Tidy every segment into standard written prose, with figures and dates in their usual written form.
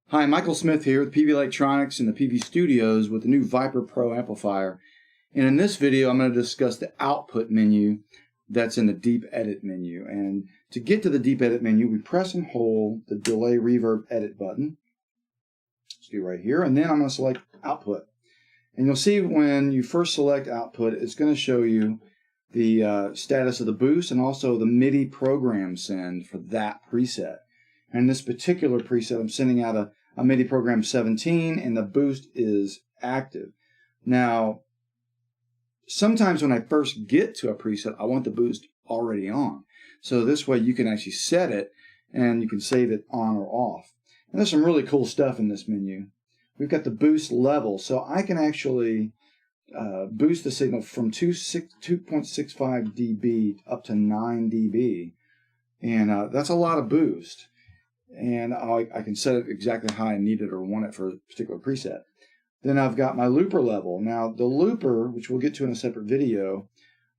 Hi, Michael Smith here with Peavey Electronics in the Peavey Studios with the new VYPYR Pro amplifier. And in this video, I'm going to discuss the output menu that's in the Deep Edit menu. And to get to the Deep Edit menu, we press and hold the Delay Reverb Edit button. Let's do right here. And then I'm going to select Output. And you'll see when you first select Output, it's going to show you the status of the boost and also the MIDI program send for that preset. And this particular preset, I'm sending out a MIDI program 17, and the boost is active. Now, sometimes when I first get to a preset, I want the boost already on. So this way you can actually set it, and you can save it on or off. And there's some really cool stuff in this menu. We've got the boost level, so I can actually boost the signal from 2.65 dB up to 9 dB. And that's a lot of boost. And I can set it exactly how I need it or want it for a particular preset. Then I've got my looper level. Now the looper, which we'll get to in a separate video,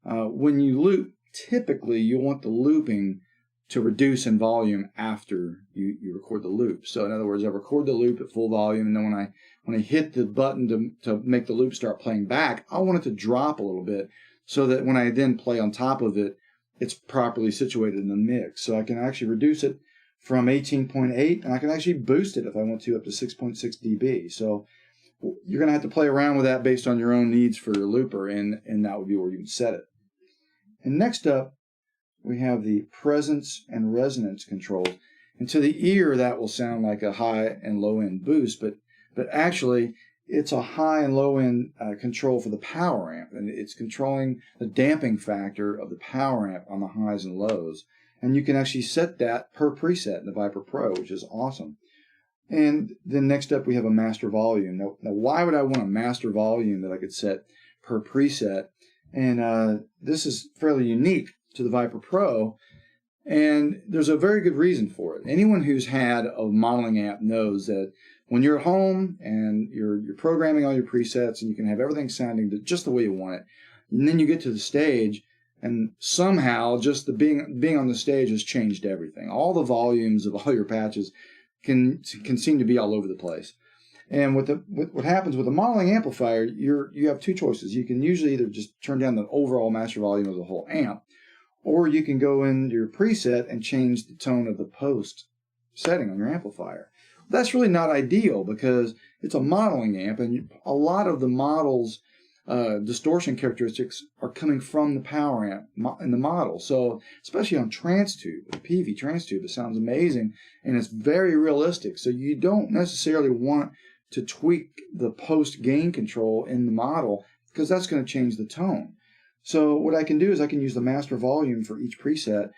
when you loop, typically you want the looping to reduce in volume after you record the loop. So in other words, I record the loop at full volume, and then when I hit the button to make the loop start playing back, I want it to drop a little bit so that when I then play on top of it, it's properly situated in the mix. So I can actually reduce it from 18.8, and I can actually boost it if I want to up to 6.6 dB. So you're going to have to play around with that based on your own needs for your looper, and that would be where you would set it. And next up, we have the presence and resonance controls. And to the ear, that will sound like a high and low end boost, but actually it's a high and low end control for the power amp, and it's controlling the damping factor of the power amp on the highs and lows. And you can actually set that per preset in the VYPYR Pro, which is awesome. And then next up, we have a master volume. Now why would I want a master volume that I could set per preset? And this is fairly unique to the VYPYR Pro, and there's a very good reason for it. Anyone who's had a modeling amp knows that when you're at home and you're programming all your presets and you can have everything sounding just the way you want it, and then you get to the stage, and somehow just the being on the stage has changed everything. All the volumes of all your patches can seem to be all over the place. And what happens with a modeling amplifier, you have two choices. You can usually either just turn down the overall master volume of the whole amp, or you can go into your preset and change the tone of the post setting on your amplifier. That's really not ideal because it's a modeling amp, and a lot of the model's distortion characteristics are coming from the power amp in the model. So especially on TransTube, the Peavey TransTube, it sounds amazing and it's very realistic. So you don't necessarily want to tweak the post gain control in the model because that's going to change the tone. So what I can do is I can use the master volume for each preset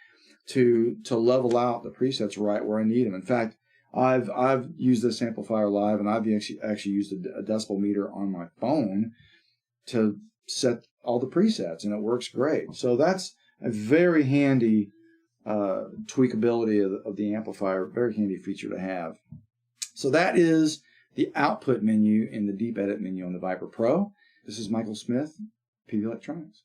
to level out the presets right where I need them. In fact, I've used this amplifier live, and I've actually used a decibel meter on my phone to set all the presets, and it works great. So that's a very handy tweakability of the amplifier, very handy feature to have. So that is the output menu in the Deep Edit menu on the VYPYR Pro. This is Michael Smith, Peavey Electronics.